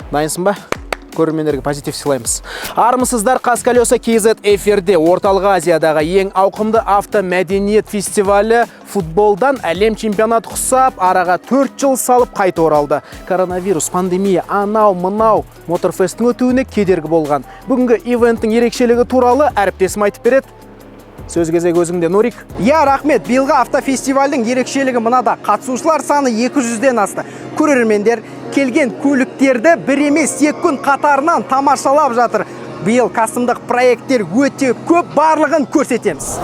Дайынсың ба? Көрермендерге позитив сыйлаймыз. Армысыздар, Қазколеса KZ эфирде. Орталық Азиядағы ең ауқымды автомәдениет фестивалі футболдан әлем чемпионаты құсап, араға 4 жыл салып қайта оралды. Коронавирус, пандемия, анау-мынау Моторфесттің өтуіне кедергі болған. Бүгінгі ивенттің ерекшелігі туралы әріптесім айтып береді. Сөз кезегі өзіңде, Нурик. Рахмет. Биылғы автофестивальдің ерекшелігі мынада. Қатысушылар саны 200-ден асты. Көрермендер келген көліктерді бір емес 2 күн қатарынан тамашалап жатыр. Биыл кастомдық проекттер өте көп, барлығын көрсетеміз.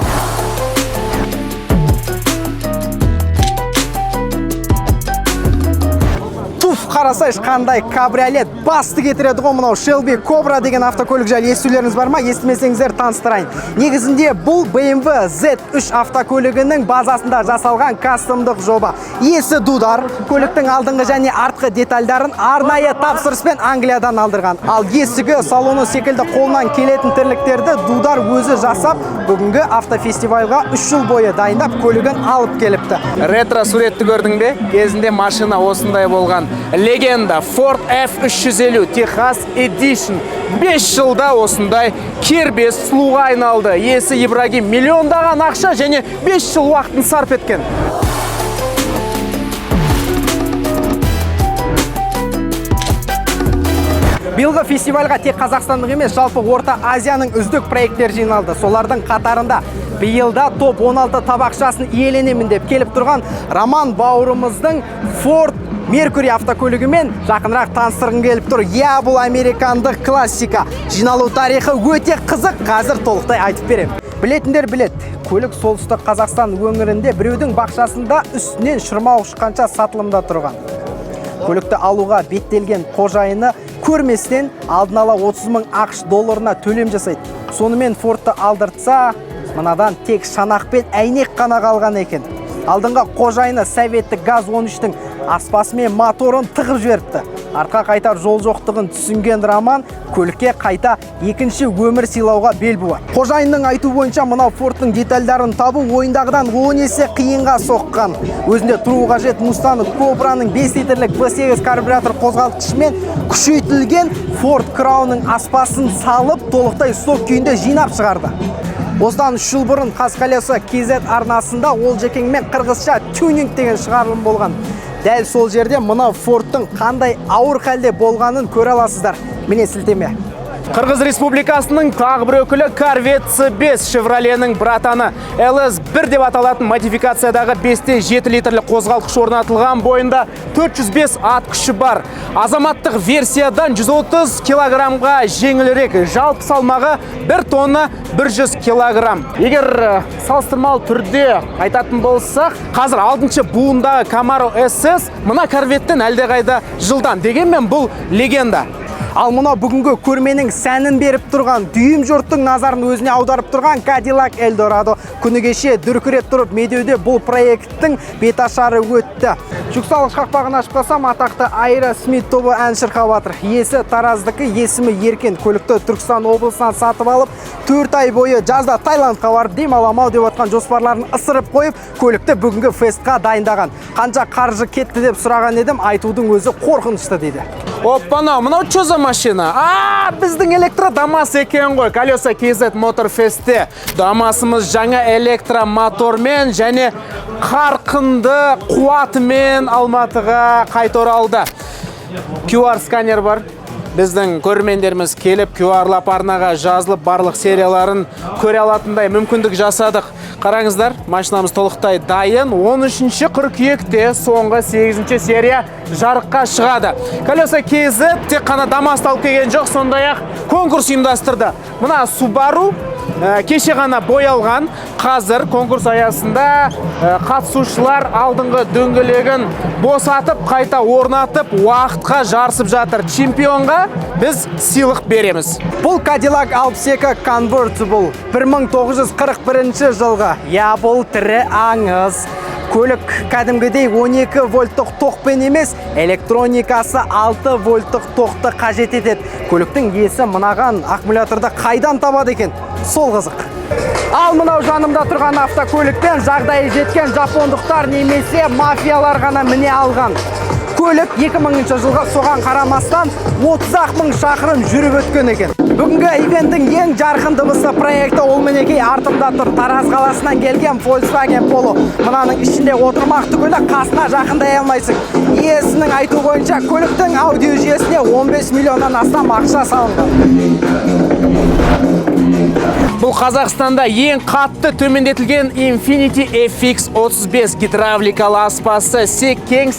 Қарасайш, қандай кабриолет басты кетіреді ғой мынау Shelby Cobra деген автокөлік жайлы естулеріңіз бар ма? Естімесеңіздер таныстырайын. Негізінде бұл BMW Z3 автокөлігінің базасында жасалған кастомдық жоба. Иесі Дудар көліктің алдыңғы және артқы детальдарын арнайы тапсырыспен Англиядан алдырған. Ал есігі, салоны секілді қолынан келетін тірліктерді Дудар өзі жасап, бүгінгі автофестивальға 3 жыл бойы дайындап көлігін алып келіпті. Ретро суретті көрдің бе? Кезінде машина осындай болған. Легенда Ford F350 Texas Edition 5 жылда осындай кербез сұлуға айналды. Иесі Ибрагим миллиондаған ақша және 5 жыл уақытын сарп еткен. Биылғы фестивальға тек Қазақстандық емес, жалпы Орта Азияның үздік проекттер жиналды. Солардың қатарында биылда топ 16 табақшасын иеленемін деп келіп тұрған Роман бауырымыздың Ford Mercury автокөлігімен жақынырақ таныстырғым келіп тұр. Бұл американдық классика. Жиналу тарихы өте қызық, қазір толықтай айтып берем. Білетіндер білет. Көлік солтүстік Қазақстан өңірінде біреудің бақшасында үстінен шырмау шыққанша сатылымда тұрған. Көлікті алуға беттелген қожайыны көрместен алдын ала 30 мың ақш долларына төлем жасайды. Сонымен Фордты алдыртса, мынадан тек шанақ пен әйнек қана қалған екен. Алдыңға қожайыны советтік газ 13-тің аспасымен моторын тығып жіберіпті. Артқа қайтар жол жоқтығын түсінген Роман көлікке қайта екінші өмір сыйлауға бел буады. Қожайынның айту бойынша мынау Фордтың детальдарын табу ойындағыдан 10 есе қиынға соққан. Өзінде тұру қажет Mustang Cobra'ның 5 литрлік V8 карбюратор қозғалтқышымен күшейтілген Ford Crown'ның аспасын салып, толықтай сток күйінде жинап шығарды. Осыдан 3 жыл бұрын Қазколеса KZ арнасында ол жекеңмен қырғызша тюнинг деген шығарылым болған. Дәл сол жерде мынау Фордтың қандай ауыр халде болғанын көре аласыздар. Міне сілтеме. Қырғыз Республикасының тағы бір өкілі Corvette C5 Chevrolet'нің братаны. LS1 деп аталатын модификациядағы 5-7 литрлік қозғалтқыш орнатылған, бойында 405 ат күші бар. Азаматтық версиядан 130 килограммға жеңілірек, жалпы салмағы 1 тонна 100 килограмм. Егер салыстырмалы түрде айтатын болсақ, қазір 6-шы буындағы Camaro SS мына Corvette'тен әлдеқайда жылдан. Дегенмен бұл легенда. Ал мұна бүгінгі көрменің сәнін беріп тұрған, дүйім жұрттың назарын өзіне аударып тұрған Cadillac Eldorado күні кеше дүркіреп тұрып медеуде бұл проекттің беташары өтті. Жүксалғыш қақпағын ашып қалсам, атақты Айра Смит тобы ән шырқап жатыр. Иесі Тараздікі, есімі Еркен. Көлікті Түркістан облысынан сатып алып, 4 ай бойы жазда Таиландқа барып демаламау деп отқан жоспарларын ысырып қойып, көлікті бүгінгі фестқа дайындаған. Қанша қаржы кетті деп сұраған едім, айтудың өзі қорқынышты дейді. Оппана, мынау что за машина? Біздің электро-дамас екен ғой. Колеса KZ Motorfest'те дамасымыз жаңа электромотормен және қарқынды қуатымен Алматыға қайта оралды. QR сканер бар. Біздің көрермендеріміз келіп, QR-лап арнаға жазылып, барлық серияларын көре алатындай мүмкіндік жасадық. Қараңыздар, машинамыз толықтай дайын. 13-ші қыркүйекте соңғы 8-ші серия жарыққа шығады. Колеса KZ тек қана дамасты алып келген жоқ, сондай-ақ конкурс ұйымдастырды. Мына Subaru кеше ғана боялған. Қазір конкурс аясында қатысушылар алдыңғы дөңгелегін босатып, қайта орнатып, уақытқа жарысып жатыр. Чемпионға біз сыйлық береміз. Бұл Cadillac 62 Convertible 1941 жылғы. Бұл тірі аңыз. Көлік кәдімгідей 12 вольттық тоқпен емес, электроникасы 6 вольттық тоқты қажет етеді. Көліктің иесі мынаған аккумуляторды қайдан табады екен? Сол қызық. Ал мынау жанымда тұрған автокөлікпен жағдайы жеткен жапондықтар немесе мафиялар ғана міне алған. көлік 2000 жылға соған қарамастан 30 мың шақырым жүріп өткен екен. Бүгінгі ивенттің ең жарқын дыбысы проекті ол мінекей артымда тұр. Тараз қаласынан келген Volkswagen Polo. Мынаның ішінде отырмақ түгілі қасына жақындай алмайсың. Иесінің айту бойынша көліктің аудио жүйесіне 15 миллионнан астам ақша салынған. Бұл Қазақстанда ең қатты төмендетілген Infiniti FX35 гидравликалы аспасы секең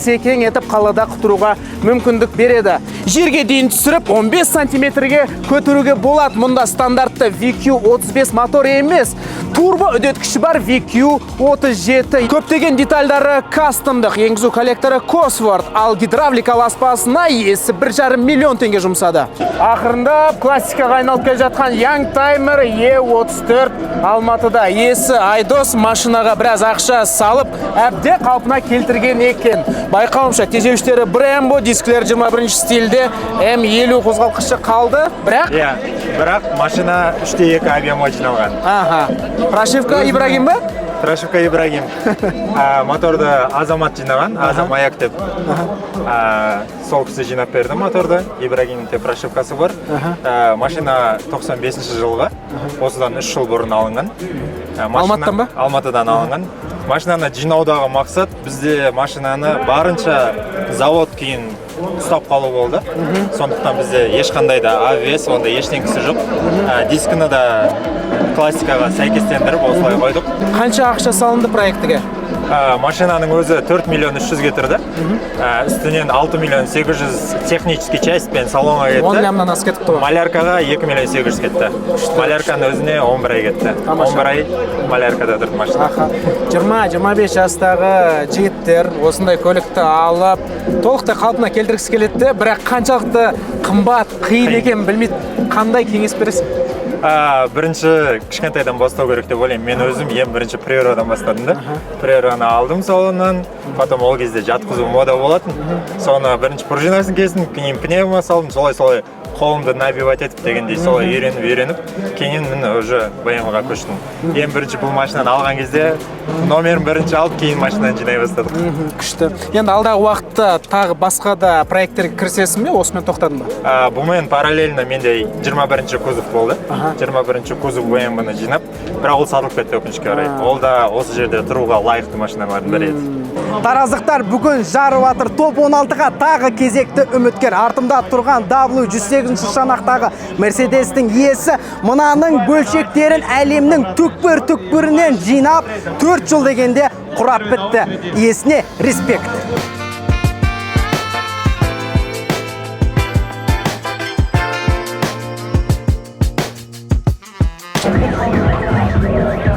етіп қалада құтыруға мүмкіндік береді. Жерге дейін түсіріп 15 сантиметрге көтеруге болады. Мұнда стандартты VQ35 мотор емес, турбо үдеткіші бар VQ37. Көптеген детальдары кастомдық, енгізу коллекторы Cosworth, ал гидравликалы аспасына иесі 1,5 миллион теңге жұмсады. Ақырында классикаға айналып келе жатқан Youngtimer E34 Алматыда. Иесі Айдос машинаға біраз ақша салып, әбде қалпына келтірген екен. Байқауымша, тежеуіштері Brembo, дисклер 21 стильде, М50 қозғалтқышы қалды. Бірақ машина 3/2 объемға жиналған. Прошивка Ибрагим ба? Прошивка Ибрагим. Моторды Азамат жинаған, Азамаяк деп. Сол кісі жинап берді моторды. Ибрагимде прошивкасы бар. Машина 95 жылғы, осыдан 3 жыл бұрын алынған. Алматыдан ба? Алматыдан алынған. Машинаны жинаудағы мақсат бізде машинаны барынша завод кейін ұстап қалу болды. Сондықтан бізде ешқандай да ABS, онда ештеңкісі жоқ. Дискіні да классикаға сәйкестендіріп осылай қойдық. Қанша ақша салынды проектіге? Машинаның өзі 4 миллион 300 тұрды. Үстінен 6 миллион 800 технический часть пен салонға кетті. 10 лямнан ас кетті ғой. Маляркаға 2 миллион 800 кетті. Малярканың өзіне 11 ай кетті. 11 ай маляркада тұрды машина. 20-25 жастағы жігіттер осындай көлікті алып, толықтай қалпына келтіргісі келеді, бірақ қаншалықты қымбат, қиын екен білмейді. Қандай кеңес бересің? Бірінші кішкентайдан бастау керек деп ойлаймын. Мен өзім ең бірінші Приорадан бастадым да. Приораны алдым салоннан, потом ол кезде жатқызу мода болатын. Соны бірінші пружинасын кестім, кейін пневма салдым, солай қолымды набивать етіп дегендей солай үйреніп, кейін мен уже БМВ-ға көштім. Ең бірінші бұл машинаны алған кезде номерін бірінші алып, кейін машинаны жинай бастадық. Күшті. Енді алдағы уақытта тағы басқа да проекттерге кірісесің бе, осымен тоқтадың ба? Бұмен параллельно менде 21-ші кузов болды. 21-ші кузов БМВ-ны жинап, бірақ ол сатылып кетті өкінішке орай. Ол да осы жерде тұруға лайықты машиналардың бірі еді. Тараздықтар бүгін жарып жатыр. Топ 16-ға тағы кезекті үміткер. Артымда тұрған W108 шанақтағы Мерседестің иесі мынаның бөлшектерін әлемнің түкпір-түкпірінен жинап 4 жыл дегенде құрап бітті. Иесіне респект.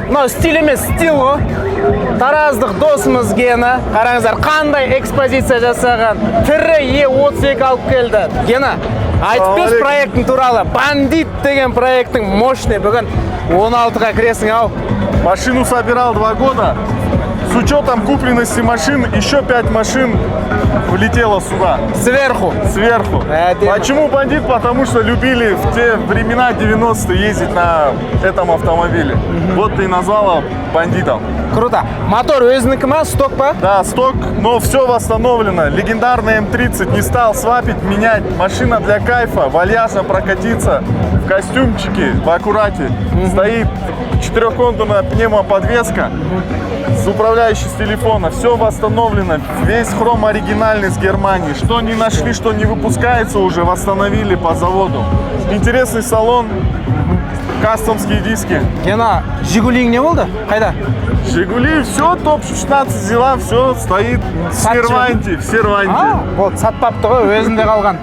Мынау стиль емес, стил ғой. Тараздық досымыз Гена. Қараңыздар, қандай экспозиция жасаған. Тірі E32 алып келді. Гена, айтып бер проекттің туралы. Бандит деген проекттің мощный. Бүгін 16-ға кіресің ау. Машину собирал 2 года. С учетом купленности машин, еще 5 машин влетело сюда. Сверху. Почему бандит? Потому что любили в те времена 90-е ездить на этом автомобиле. Вот ты и назвала бандитом. Круто. Мотор өзінікі ма, сток па? Да, сток, но все восстановлено. Легендарный М30 не стал свапить, менять. Машина для кайфа, вальяжно прокатиться. В костюмчике, в аккурате. Стоит 4-контурная пневмоподвеска. С управляющей с телефона. Все восстановлено. Весь хром оригинальный с Германии. Что не нашли, что не выпускается уже, восстановили по заводу. Интересный салон. Кастомские диски. Гена, Жигулиң не болды? Қайда? Жигули, все, топ-16 взяла, все стоит в серванте. Вот, сатпапты ғой, өзінде қалған.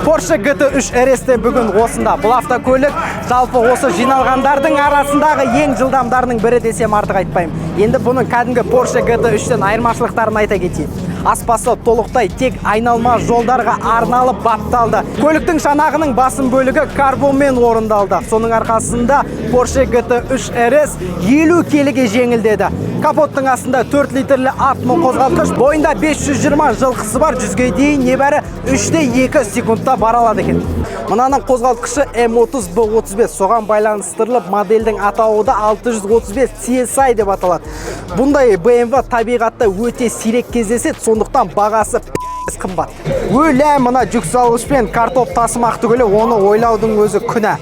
Porsche GT3 RS бүгін осында. Бұл автокөлік жалпы осы жиналғандардың арасындағы ең жылдамдарының бірі десем артық айтпаймын. Енді бұның кәдімгі Porsche GT3-тен айырмашылықтарын айта кетейін. Аспасы толықтай тек айналма жолдарға арналып бапталды. Көліктің шанағының басым бөлігі карбонмен орындалды. Соның арқасында Porsche GT3 RS 50 келіге жеңілдеді. Капоттың астында 4 литрлі атом қозғалтқыш, бойында 520 жылқысы бар, 100-ге дейін небәрі 3,2 секундта бара алады екен. Мынаның қозғалтқышы M30 B35, соған байланыстырылып модельдің атауы да 635 CSI деп аталады. Бұндай BMW табиғатта өте сирек кездеседі, сондықтан бағасы қымбат. Өлә мына жүк салғышпен картоп тасымақ түгілі оны ойлаудың өзі күнә.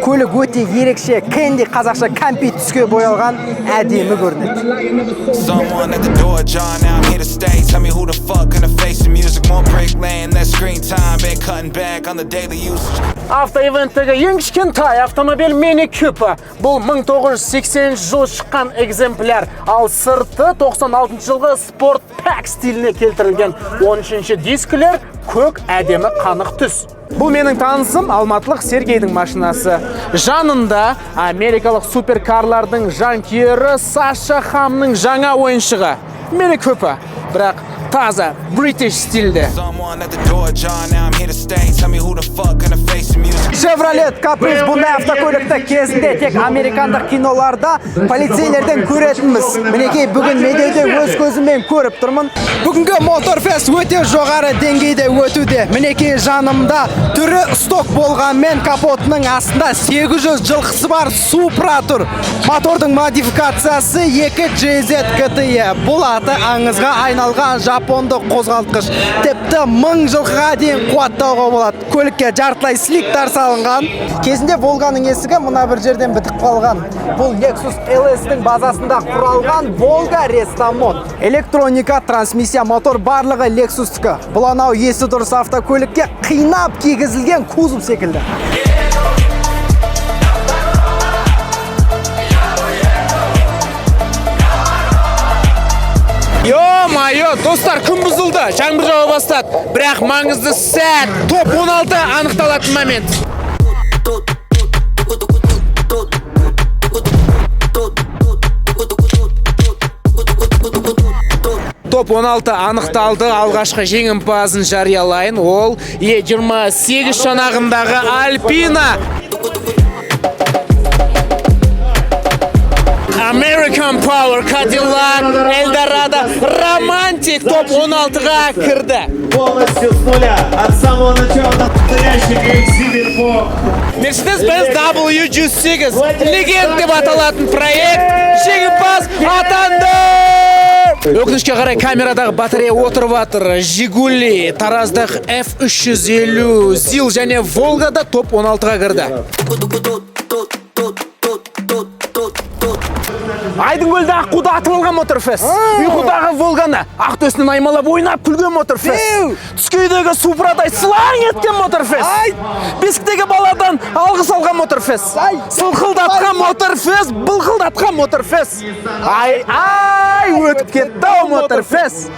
Көлік өте ерекше, кенде қазақша кәмпит түске боялған әдемі көрінеді. Someone at the door, John, now I'm here to stay. Tell me who the fuck gonna face the music, more break lane, less screen time, been cutting back on the daily usage. Автоивенттегі ең кішкентай автомобиль Mini Cooper. Бұл 1980 жыл шыққан экземпляр, ал сырты 96 жылғы спорт пак стиліне келтірілген. 13-ші дискілер көк әдемі қанық түс. Бұл менің танысым алматылық Сергейдің машинасы. Жанында америкалық суперкарлардың жанкүйері Саша Хамның жаңа ойыншығы Mini Cooper, бірақ таза British стилде. Someone at the door, John, now I'm here to stay. Tell me who the fuck gonna face the music. Chevrolet Caprice бұндай автокөлікті кезінде тек американдық киноларда полицейлерден көретінміз. Мінекей бүгін медеуде өз көзіммен көріп тұрмын. Бүгінгі Motorfest өте жоғары деңгейде өтуде. Мінекей жанымда түрі сток болғанмен капотының астында 800 жылқысы бар Supra тұр. Мотордың модификациясы 2JZ GTE. Бұл аты аңызға айналған жапондық қозғалтқыш. Тіпті 1000 жылқыға дейін қуаттауға болады. Көлікке жартылай сликтар салынған. Кезінде Volgaның есігі мына бір жерден бітіп қалған. Бұл Lexus LS-дің базасында құралған Volga Restamon. Электроника, трансмиссия, мотор барлығы Lexus-тікі. Бұл анау есі дұрыс автокөлікке қинап кигізілген кузов секілді. Йо-майо, достар, күн бұзылды, жаңбыр жауа бастады. Бірақ маңызды сәт, топ 16 анықталатын момент. Топ 16 анықталды, алғашқы жеңімпазын жариялайын. Ол E28 шанағындағы Alpina. American Power, Cadillac, Eldorado, Romantic топ 16-ға кірді. Полностью с нуля, от самого начала настоящий экзибит по... Mercedes-Benz W108 легенд деп аталатын проект жеңімпаз атанды. Өкінішке қарай камерадағы батарея отырып жатыр. Жигули, Тараздық F350, Зил және Волгада топ 16-ға кірді. Айдынгөлді Аққуда атып алған Motorfest. Ұйқыдағы Волганы Ақтөсінен аймалап ойнап күлген Motorfest. Түскейдегі Супрадай сылаң еткен Motorfest. Бесіктегі баладан алғыс алған Motorfest. Сылқылдатқан Motorfest, бұлқылдатқан Motorfest. Ай, өтіп кетті Motorfest.